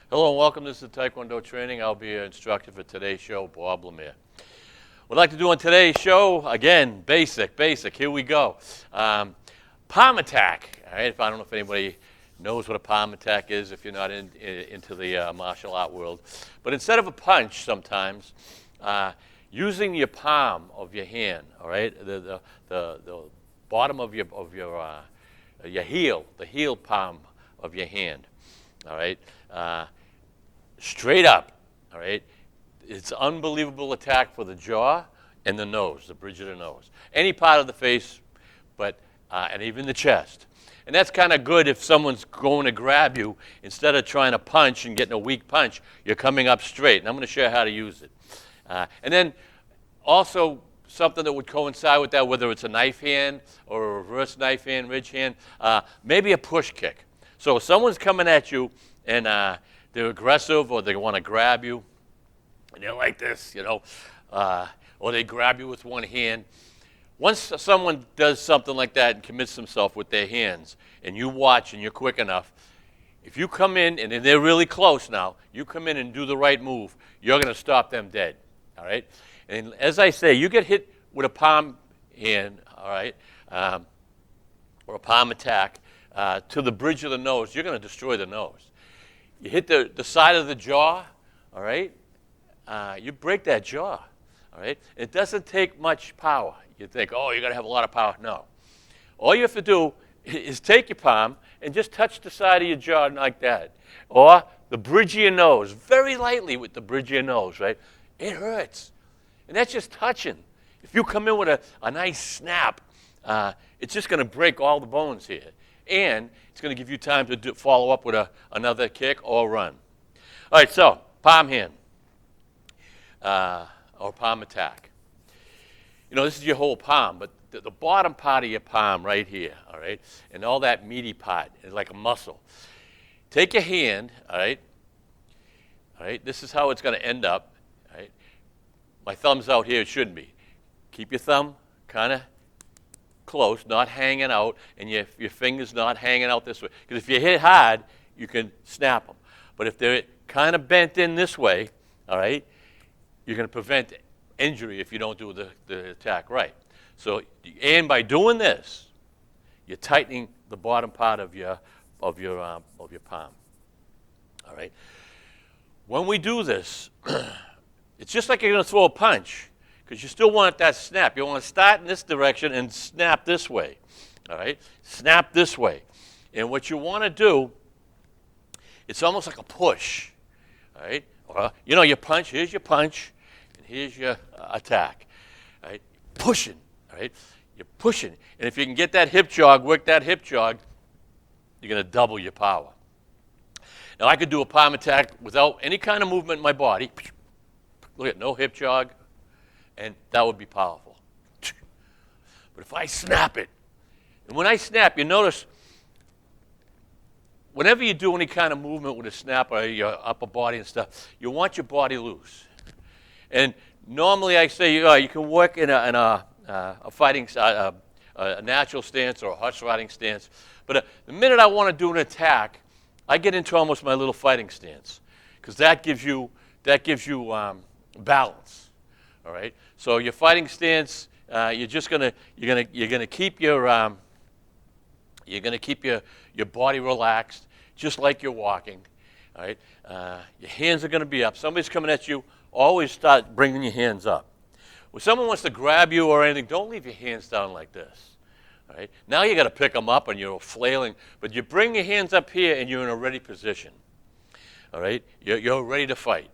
Hello and welcome. This is Tae Kwon Do training. I'll be your instructor for today's show, Bob Lemire. What I'd like to do on today's show, again, basic. Here we go. Palm attack. All right. I don't know if anybody knows what a palm attack is if you're not into the martial art world. But instead of a punch sometimes, using your palm of your hand, all right, the bottom of your heel, the heel palm of your hand, all right, straight up, all right. It's an unbelievable attack for the jaw and the nose, the bridge of the nose. Any part of the face, but and even the chest. And that's kind of good if someone's going to grab you. Instead of trying to punch and getting a weak punch, you're coming up straight. And I'm going to show you how to use it. And then also something that would coincide with that, whether it's a knife hand or a reverse knife hand, ridge hand, maybe a push kick. So if someone's coming at you and they're aggressive or they want to grab you, and they're like this, you know, or they grab you with one hand. Once someone does something like that and commits themselves with their hands, and you watch and you're quick enough, if you come in and they're really close now, you come in and do the right move, you're going to stop them dead, all right? And as I say, you get hit with a palm hand, all right, or a palm attack to the bridge of the nose, you're going to destroy the nose. You hit the side of the jaw, all right? You break that jaw, all right? It doesn't take much power. You think, oh, you're going to have a lot of power. No. All you have to do is take your palm and just touch the side of your jaw like that. Or the bridge of your nose, very lightly with the bridge of your nose, right? It hurts. And that's just touching. If you come in with a nice snap, it's just going to break all the bones here. And it's going to give you time to follow up with another kick or run. All right, so palm hand. Or palm attack. You know, this is your whole palm, but the bottom part of your palm right here, all right, and all that meaty part is like a muscle. Take your hand, all right, this is how it's going to end up, all right. My thumb's out here, it shouldn't be. Keep your thumb kind of close, not hanging out, and your fingers not hanging out this way. Because if you hit hard, you can snap them. But if they're kind of bent in this way, all right, you're going to prevent injury if you don't do the attack right. So, and by doing this, you're tightening the bottom part of your palm. All right. When we do this, it's just like you're going to throw a punch, because you still want that snap. You want to start in this direction and snap this way. All right. Snap this way, and what you want to do, it's almost like a push. All right. Or, you know, your punch. Here's your punch. Here's your attack, all right? Pushing, all right? You're pushing. And if you can get that hip jog, work that hip jog, you're going to double your power. Now, I could do a palm attack without any kind of movement in my body. Look at no hip jog, and that would be powerful. But if I snap it, and when I snap, you notice whenever you do any kind of movement with a snap or your upper body and stuff, you want your body loose. And normally I say you can work in a fighting, a natural stance or a horse riding stance. But the minute I want to do an attack, I get into almost my little fighting stance, because that gives you balance. All right. So your fighting stance, you're gonna keep your body relaxed, just like you're walking. All right. Your hands are going to be up. Somebody's coming at you. Always start bringing your hands up. When someone wants to grab you or anything, don't leave your hands down like this. All right? Now you got to pick them up and you're flailing, but you bring your hands up here and you're in a ready position. All right? You're ready to fight,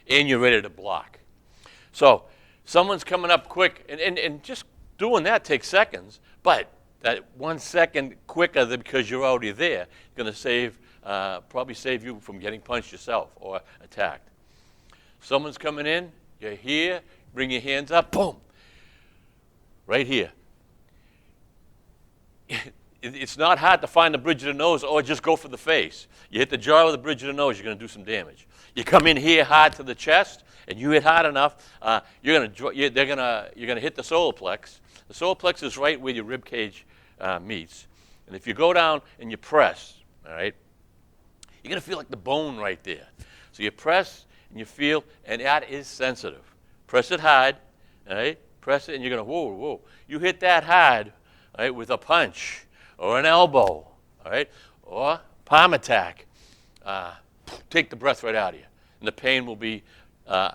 and you're ready to block. So someone's coming up quick, and just doing that takes seconds, but that 1 second quicker because you're already there is going to probably save you from getting punched yourself or attacked. Someone's coming in, you're here, bring your hands up, boom, right here. It's not hard to find the bridge of the nose or just go for the face. You hit the jaw with the bridge of the nose, you're going to do some damage. You come in here hard to the chest, and you hit hard enough, you're going to hit the solar plex. The solar plex is right where your rib cage meets. And if you go down and you press, all right, You're going to feel like the bone right there. So you press and you feel, and that is sensitive. Press it hard, all right? Press it, and you're going to, whoa, whoa. You hit that hard, all right, with a punch or an elbow, all right, or palm attack. Take the breath right out of you, and the pain will be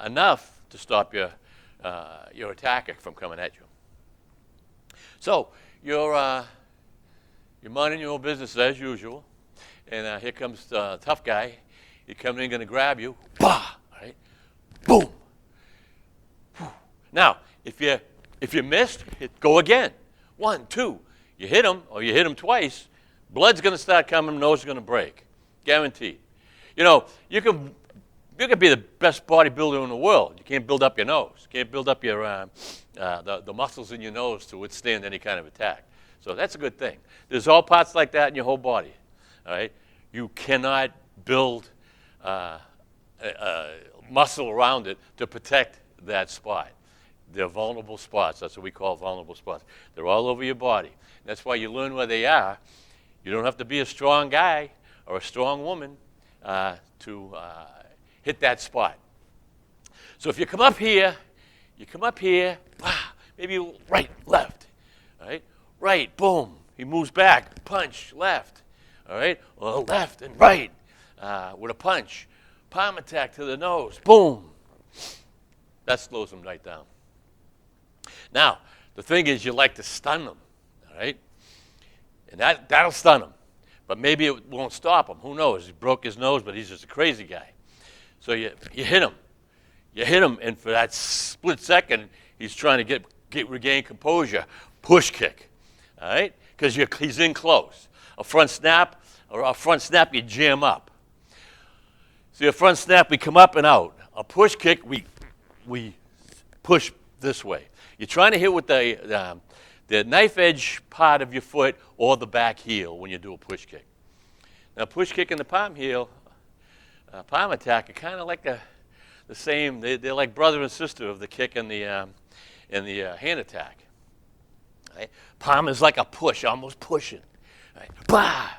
enough to stop your attacker from coming at you. So you're minding your own business as usual, and here comes the tough guy. He's coming in, going to grab you. Bah! All right, boom. Now, if you missed, go again. 1, 2. You hit him, or you hit him twice. Blood's going to start coming. Nose is going to break, guaranteed. You know, you can be the best bodybuilder in the world. You can't build up your nose. You can't build up your the muscles in your nose to withstand any kind of attack. So that's a good thing. There's all parts like that in your whole body. All right, you cannot build muscle around it to protect that spot. They're vulnerable spots. That's what we call vulnerable spots. They're all over your body. That's why you learn where they are. You don't have to be a strong guy or a strong woman to hit that spot. So if you come up here, maybe right, left, all right? Right, boom. He moves back, punch, left, all right? Or left and right with a punch. Palm attack to the nose, boom. That slows him right down. Now, the thing is, you like to stun them, all right? And that'll stun him. But maybe it won't stop him. Who knows? He broke his nose, but he's just a crazy guy. So you hit him. You hit him, and for that split second, he's trying to regain composure. Push kick, all right? Because he's in close. A front snap, you jam up. See, a front snap, we come up and out. A push kick, we push this way. You're trying to hit with the knife edge part of your foot or the back heel when you do a push kick. Now, push kick and the palm attack are kind of like the same. They're like brother and sister of the kick and the hand attack. Right? Palm is like a push, almost pushing. Right? Bah!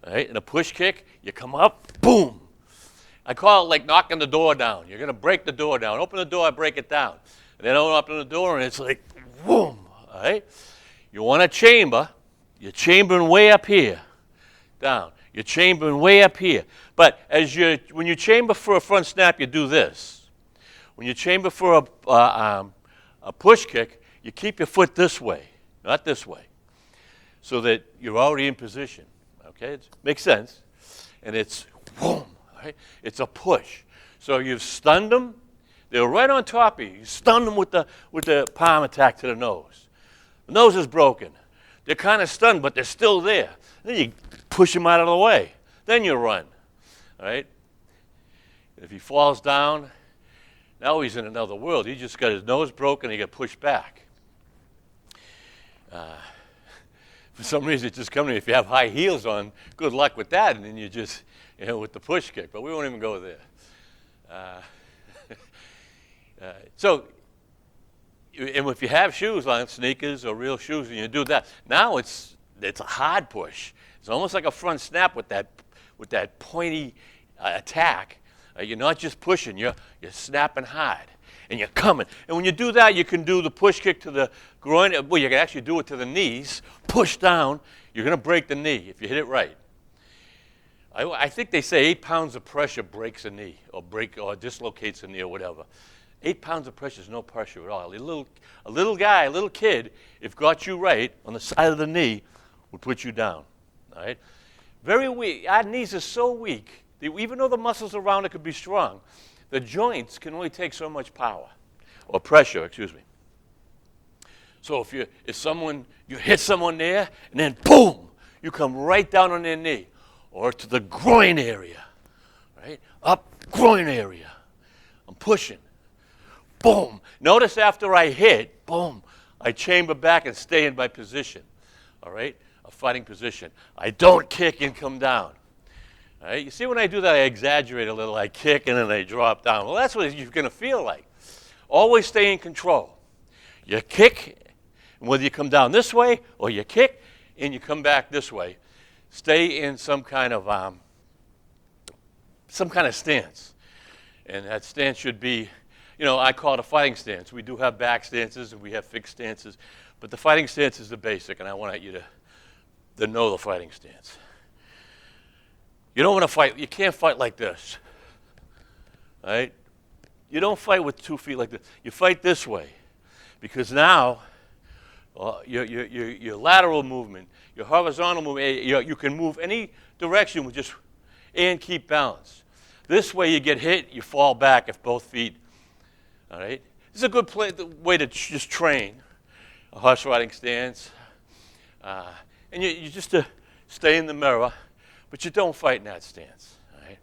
Right? And a push kick, you come up, boom. I call it like knocking the door down. You're going to break the door down. Open the door, I break it down. And then open the door, and it's like, boom. All right? You want a chamber. You're chambering way up here, down. You're chambering way up here. But when you chamber for a front snap, you do this. When you chamber for a push kick, you keep your foot this way, not this way, so that you're already in position. Okay? It makes sense. And it's boom. Right? It's a push. So you've stunned them. They're right on top of you. You stun them with the palm attack to the nose. The nose is broken. They're kind of stunned, but they're still there. Then you push him out of the way. Then you run. All right? If he falls down, now he's in another world. He just got his nose broken and he got pushed back. For some reason, it just comes to me, if you have high heels on, good luck with that. And then you just, with the push kick. But we won't even go there. So if you have shoes on, sneakers or real shoes, and you do that, now it's a hard push. It's almost like a front snap with that pointy attack. You're not just pushing, you're snapping hard, and you're coming. And when you do that, you can do the push kick to the groin. Well, you can actually do it to the knees. Push down. You're going to break the knee if you hit it right. I think they say 8 pounds of pressure breaks a knee or dislocates a knee or whatever. 8 pounds of pressure is no pressure at all. A little guy, a little kid, if got you right on the side of the knee, would put you down. All right? Very weak. Our knees are so weak, even though the muscles around it could be strong, the joints can only take so much power, or pressure, excuse me. So if you hit someone there, and then boom, you come right down on their knee, or to the groin area, right? Up groin area. I'm pushing. Boom. Notice after I hit, boom, I chamber back and stay in my position, all right? A fighting position. I don't kick and come down. All right? You see, when I do that, I exaggerate a little. I kick and then I drop down. Well, that's what you're going to feel like. Always stay in control. You kick, and whether you come down this way or you kick and you come back this way, stay in some kind of some kind of stance. And that stance should be, I call it a fighting stance. We do have back stances and we have fixed stances, but the fighting stance is the basic, and I want you to know the fighting stance. You don't want to fight, you can't fight like this, right? You don't fight with 2 feet like this. You fight this way, because now your lateral movement, your horizontal movement, you can move any direction and keep balance. This way you get hit, you fall back if both feet, all right? This is a good way to just train a horse riding stance. And you just stay in the mirror, but you don't fight in that stance, all right?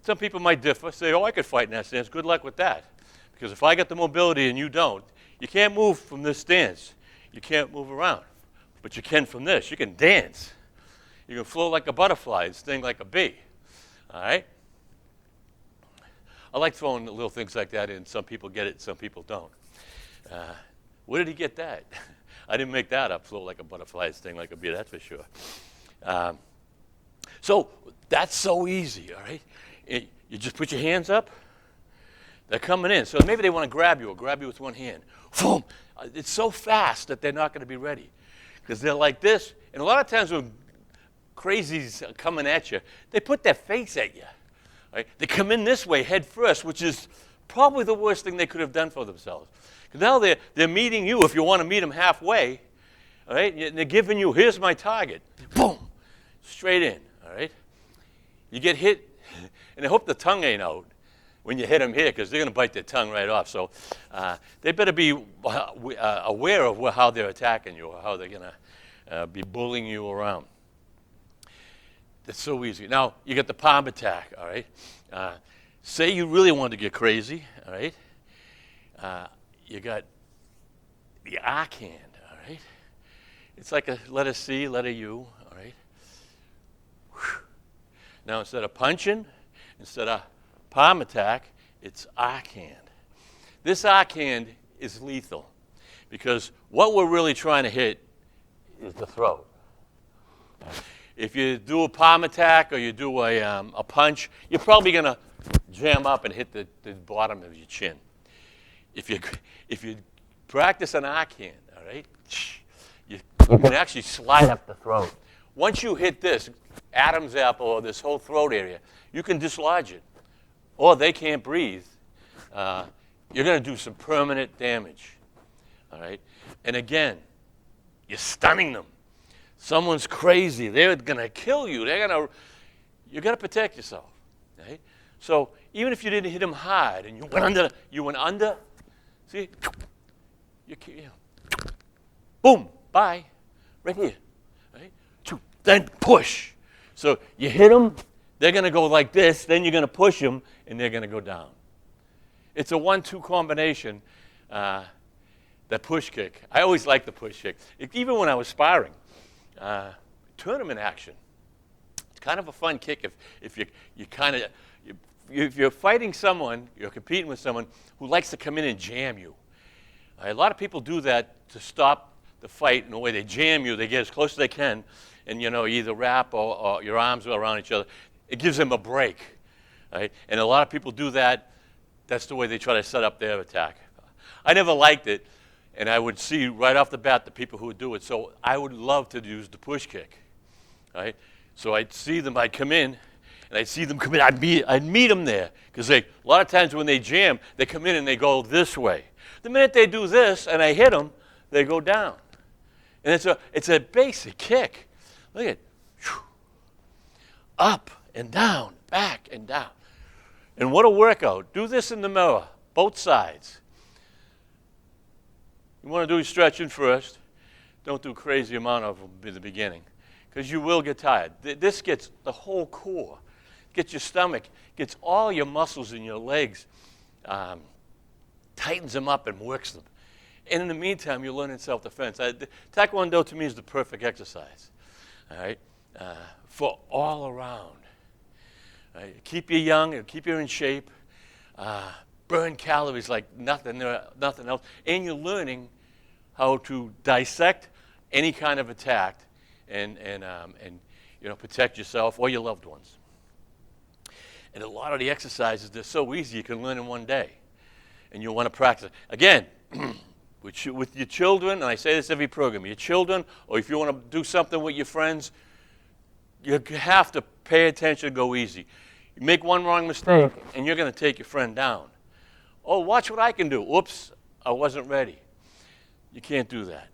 Some people might differ, say, I could fight in that stance. Good luck with that. Because if I get the mobility and you don't, you can't move from this stance. You can't move around. But you can from this. You can dance. You can float like a butterfly and sting like a bee. All right? I like throwing little things like that in. Some people get it, some people don't. Where did he get that? I didn't make that up, float like a butterfly and sting like a bee, that's for sure. So that's so easy, all right? You just put your hands up. They're coming in. So maybe they want to grab you with one hand. Boom! It's so fast that they're not going to be ready because they're like this. And a lot of times when crazies are coming at you, they put their face at you. Right? They come in this way head first, which is probably the worst thing they could have done for themselves. Because now they're meeting you if you want to meet them halfway. All right? And they're giving you, here's my target. Boom! Straight in. All right? You get hit, and I hope the tongue ain't out when you hit them here because they're going to bite their tongue right off. So they better be aware of how they're attacking you or how they're going to be bullying you around. It's so easy. Now, you get the palm attack, all right? Say you really want to get crazy, all right? You got the arc hand, all right? It's like a letter C, letter U, all right? Whew. Now, instead of punching, instead of palm attack, it's arc hand. This arc hand is lethal because what we're really trying to hit is the throat. If you do a palm attack or you do a punch, you're probably going to jam up and hit the bottom of your chin. If you practice an arc hand, all right, you can actually slide up the throat. Once you hit this Adam's apple or this whole throat area, you can dislodge it. Or they can't breathe. You're going to do some permanent damage. All right? And again, you're stunning them. Someone's crazy. They're going to kill you. You got to protect yourself. Right? So even if you didn't hit them hard and you went under, see, boom, bye, right here. Right? Then push. So you hit them, they're going to go like this, then you're going to push them, and they're going to go down. It's a 1-2 combination, that push kick. I always liked the push kick. Even when I was sparring, tournament action. It's kind of a fun kick if you're fighting someone, you're competing with someone who likes to come in and jam you. A lot of people do that to stop the fight in the way they jam you. They get as close as they can, and either wrap or your arms around each other. It gives them a break, right? And a lot of people do that. That's the way they try to set up their attack. I never liked it, and I would see right off the bat the people who would do it. So I would love to use the push kick, right? So I'd see them. I'd come in, and I'd see them come in. I'd meet them there because a lot of times when they jam, they come in and they go this way. The minute they do this and I hit them, they go down. And it's a basic kick. Look at it. Up and down, back and down. And what a workout. Do this in the mirror, both sides. You want to do stretching first. Don't do crazy amount of them in the beginning because you will get tired. This gets the whole core. Gets your stomach, gets all your muscles in your legs, tightens them up and works them. And in the meantime, you're learning self-defense. Tae Kwon Do to me is the perfect exercise, all right, for all around. Right? Keep you young, keep you in shape, burn calories like nothing else, and you're learning how to dissect any kind of attack and protect yourself or your loved ones. And a lot of the exercises, they're so easy you can learn in one day. And you'll want to practice it. Again, with your children, and I say this every program, your children, or if you want to do something with your friends, you have to pay attention and go easy. You make one wrong mistake, and you're going to take your friend down. Oh, watch what I can do. Oops, I wasn't ready. You can't do that.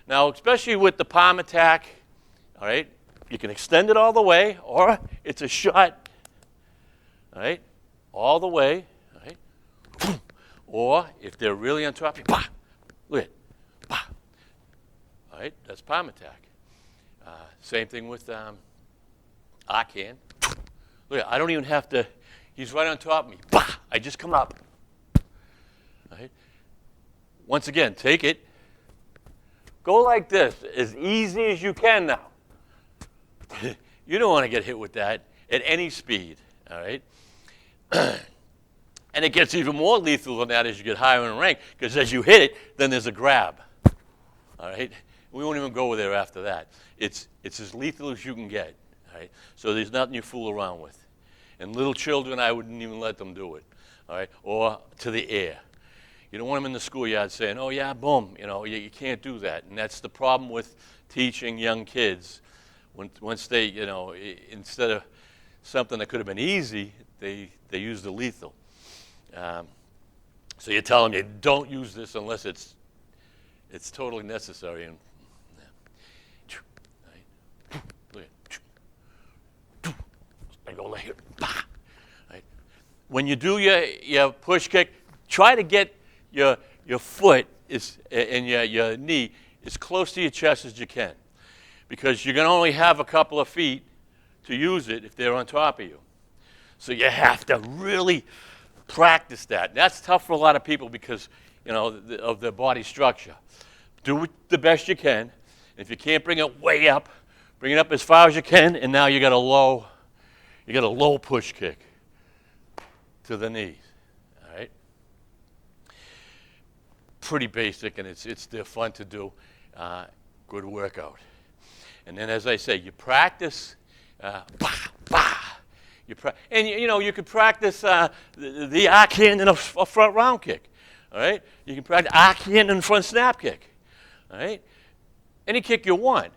Now, especially with the palm attack, all right, you can extend it all the way, or it's a shot, all right, all the way, all right, or if they're really on top of you, bah, look at it, bah, all right, that's palm attack. Same thing with arc hand. Look, I don't even have to, he's right on top of me, bah, I just come up, all right. Once again, take it, go like this, as easy as you can now. You don't want to get hit with that at any speed, all right? And it gets even more lethal than that as you get higher in rank, because as you hit it, then there's a grab, all right? We won't even go there after that. It's as lethal as you can get, all right? So there's nothing you fool around with. And little children, I wouldn't even let them do it, all right? Or to the air. You don't want them in the schoolyard saying, oh, yeah, boom, you can't do that. And that's the problem with teaching young kids. Once they, instead of something that could have been easy, they use the lethal. So you tell them you don't use this unless it's totally necessary. And I go like here. Right. When you do your push kick, try to get your foot and your knee as close to your chest as you can, because you're going to only have a couple of feet to use it if they're on top of you. So you have to really practice that. That's tough for a lot of people because, of their body structure. Do it the best you can. If you can't bring it way up, bring it up as far as you can, and now you got a low push kick to the knees. All right? Pretty basic, and they're fun to do. Good workout. And then, as I say, you practice, bah, bah. You could practice the arc hand and a front round kick. All right? You can practice arc hand and front snap kick. All right? Any kick you want.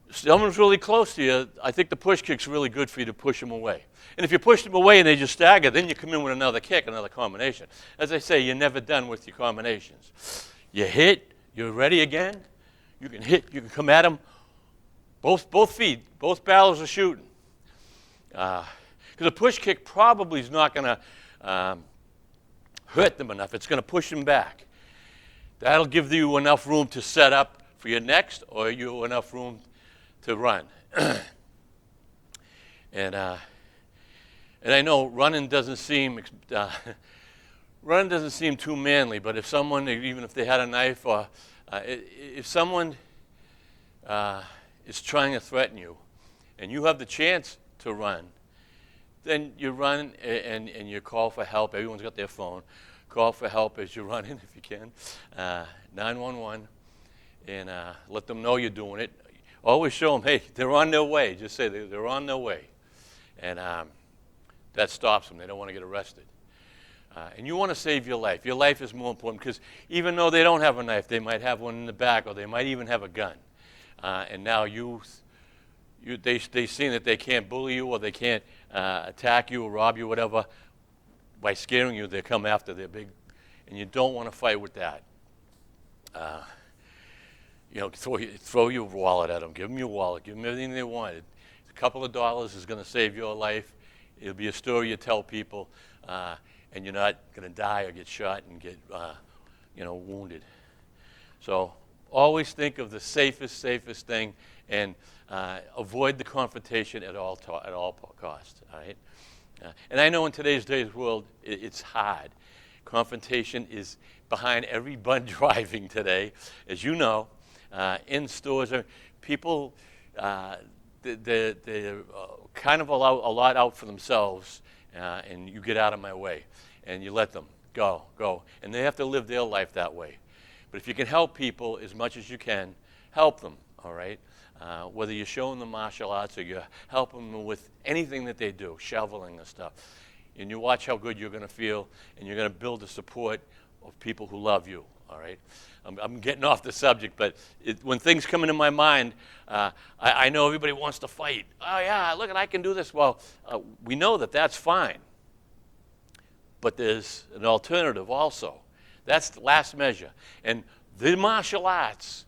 If someone's really close to you, I think the push kick's really good for you to push them away. And if you push them away and they just stagger, then you come in with another kick, another combination. As I say, you're never done with your combinations. You hit, you're ready again. You can hit, you can come at them. Both feet, both barrels are shooting. Because a push kick probably is not going to hurt them enough. It's going to push them back. That'll give you enough room to set up for your next, or you enough room to run. And I know running doesn't seem too manly, but if someone, even if they had a knife, or if someone is trying to threaten you, and you have the chance to run, then you run and you call for help. Everyone's got their phone. Call for help as you're running if you can. 911, and let them know you're doing it. Always show them, hey, they're on their way. Just say they're on their way. And that stops them. They don't want to get arrested. And you want to save your life. Your life is more important because even though they don't have a knife, they might have one in the back, or they might even have a gun. And now they've seen that they can't bully you, or they can't attack you or rob you, whatever. By scaring you, they come after their big, and you don't want to fight with that. Throw your wallet at them. Give them your wallet. Give them everything they want. A couple of dollars is going to save your life. It'll be a story you tell people, and you're not going to die or get shot and get, wounded. So always think of the safest thing, and avoid the confrontation at all costs. All right. And I know in today's world, it's hard. Confrontation is behind every bun driving today, as you know. In stores, people they kind of allow a lot out for themselves, and you get out of my way, and you let them go, and they have to live their life that way. But if you can help people as much as you can, help them. All right. whether you're showing them martial arts or you're helping them with anything that they do, shoveling and stuff. And you watch how good you're going to feel, and you're going to build the support of people who love you, all right? I'm getting off the subject, but when things come into my mind, I know everybody wants to fight. Oh, yeah, look, I can do this. Well, we know that that's fine, but there's an alternative also. That's the last measure. And the martial arts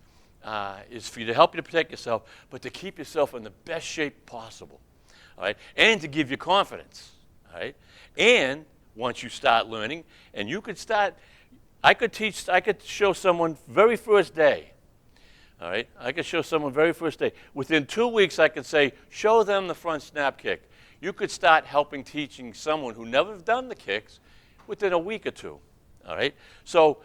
is for you to help you to protect yourself, but to keep yourself in the best shape possible, all right? And to give you confidence, all right? And once you start learning, and you could start, I could show someone very first day, all right? I could show someone very first day. Within 2 weeks, I could say, show them the front snap kick. You could start teaching someone who never done the kicks within a week or two, all right? So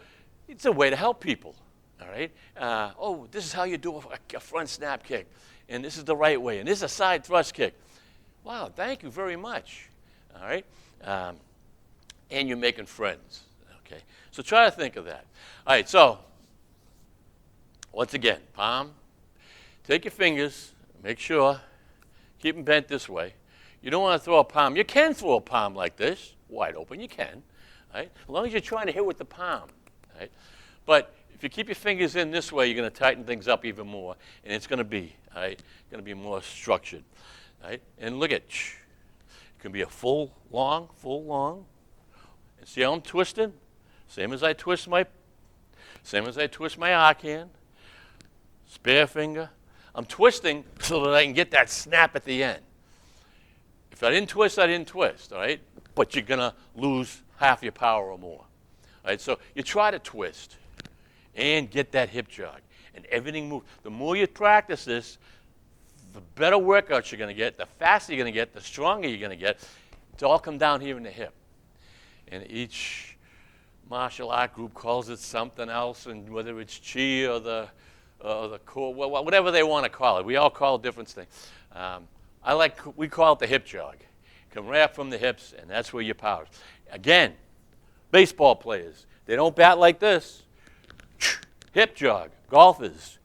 it's a way to help people, all right? Oh, this is how you do a front snap kick, and this is the right way, and this is a side thrust kick. Wow, thank you very much, all right? And you're making friends, okay? So try to think of that. All right, so once again, palm, take your fingers, make sure, keep them bent this way. You don't want to throw a palm. You can throw a palm like this, wide open, you can, right? As long as you're trying to hit with the palm, right? But if you keep your fingers in this way, you're going to tighten things up even more, and it's going to be, all right, going to be more structured, right? And look at, it can be a full long, and see how I'm twisting? Same as I twist my arc hand, spare finger. I'm twisting so that I can get that snap at the end. If I didn't twist, I didn't twist, all right? But you're going to lose half your power or more, all right? So you try to twist and get that hip jog, and everything moves. The more you practice this, the better workouts you're going to get, the faster you're going to get, the stronger you're going to get. It's all come down here in the hip. And each martial art group calls it something else, and whether it's chi or the core, well, whatever they want to call it. We all call it different things. We call it the hip jog. Come right up from the hips, and that's where your power is. Again, baseball players, they don't bat like this. Hip jog. Golfers.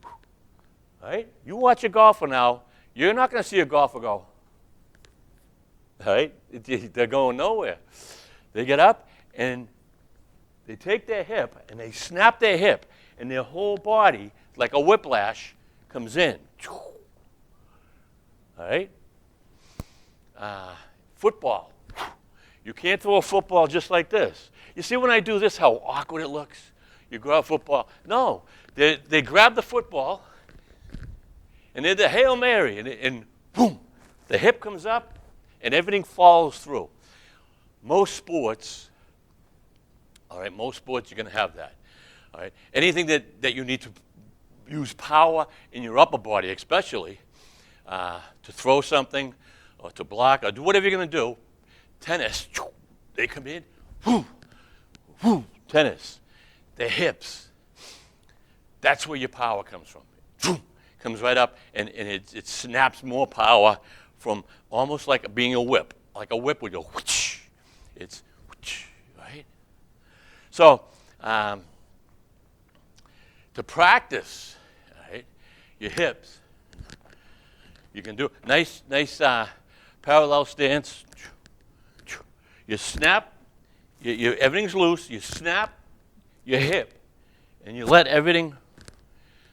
All right? You watch a golfer now, you're not going to see a golfer go, all right? They're going nowhere. They get up, and they take their hip, and they snap their hip, and their whole body, like a whiplash, comes in. All right? Football. You can't throw a football just like this. You see when I do this, how awkward it looks? You grab a football. No, they grab the football, and they're the Hail Mary, and boom, the hip comes up, and everything follows through. Most sports, all right, most sports you're going to have that. All right, anything that you need to use power in your upper body, especially to throw something or to block or do whatever you're going to do. Tennis, they come in, whoo, whoo, tennis. The hips, that's where your power comes from. Comes right up, and it snaps more power from almost like being a whip. Like a whip would go, whoosh. It's whoosh, right? So, to practice, right, your hips, you can do nice parallel stance. You snap, everything's loose, you snap your hip, and you let everything,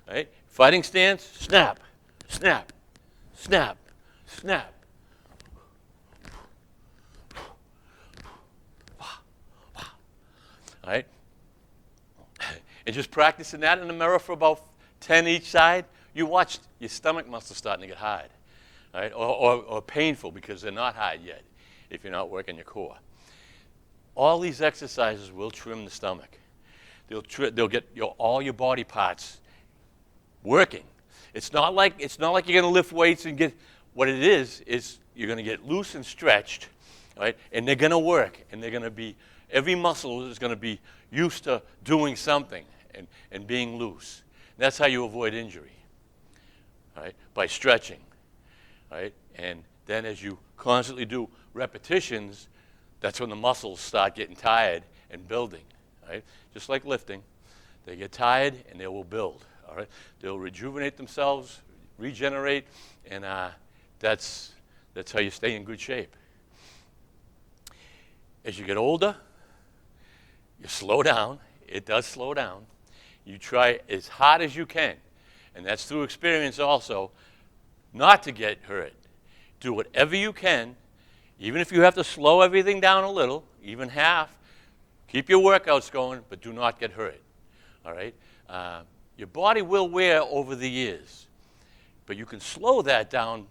right? Fighting stance, snap, snap, snap, snap. All right? And just practicing that in the mirror for about 10 each side, you watch your stomach muscles starting to get hard, all right? Or painful because they're not hard yet if you're not working your core. All these exercises will trim the stomach. They'll get all your body parts working. It's not like you're going to lift weights and get. What it is you're going to get loose and stretched, right? And they're going to work, and they're going to be. Every muscle is going to be used to doing something and being loose. That's how you avoid injury, right? By stretching, right? And then as you constantly do repetitions, that's when the muscles start getting tired and building, right? Just like lifting, they get tired and they will build, all right? They'll rejuvenate themselves, regenerate, and that's how you stay in good shape. As you get older, you slow down. It does slow down. You try as hard as you can, and that's through experience also, not to get hurt. Do whatever you can, even if you have to slow everything down a little, even half. Keep your workouts going, but do not get hurt. All right? Your body will wear over the years, but you can slow that down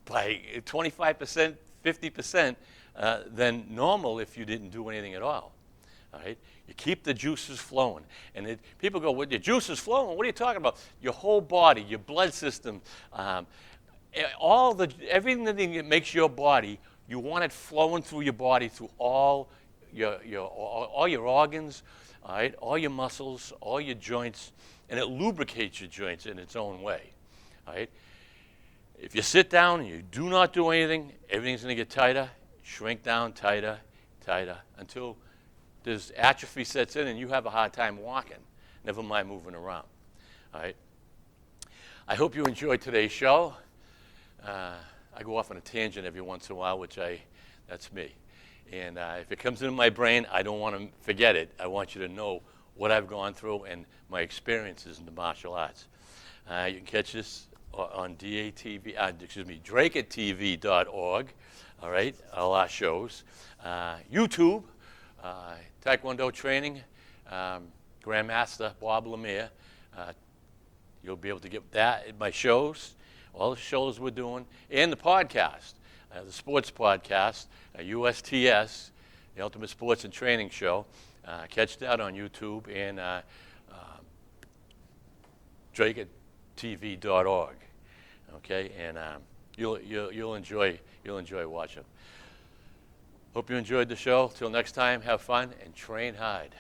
by 25%, 50% than normal if you didn't do anything at all. All right? You keep the juices flowing. And people go, well, your juice is flowing. What are you talking about? Your whole body, your blood system, everything that makes your body, you want it flowing through your body, through all your organs, all right, all your muscles, all your joints, and it lubricates your joints in its own way. All right? If you sit down and you do not do anything, everything's going to get tighter, shrink down, tighter, tighter, until this atrophy sets in and you have a hard time walking, never mind moving around. All right? I hope you enjoyed today's show. I go off on a tangent every once in a while, that's me. And if it comes into my brain, I don't want to forget it. I want you to know what I've gone through and my experiences in the martial arts. You can catch this on DrakeAtTV.org, all right, all our shows. YouTube, Tae Kwon Do training, Grandmaster Bob Lemire. You'll be able to get that at my shows, all the shows we're doing, and the podcast, the sports podcast, USTS, the Ultimate Sports and Training Show. Catch that on YouTube and DrakeAtTV.org. Okay, and you'll enjoy watching. Hope you enjoyed the show. Till next time, have fun and train hard.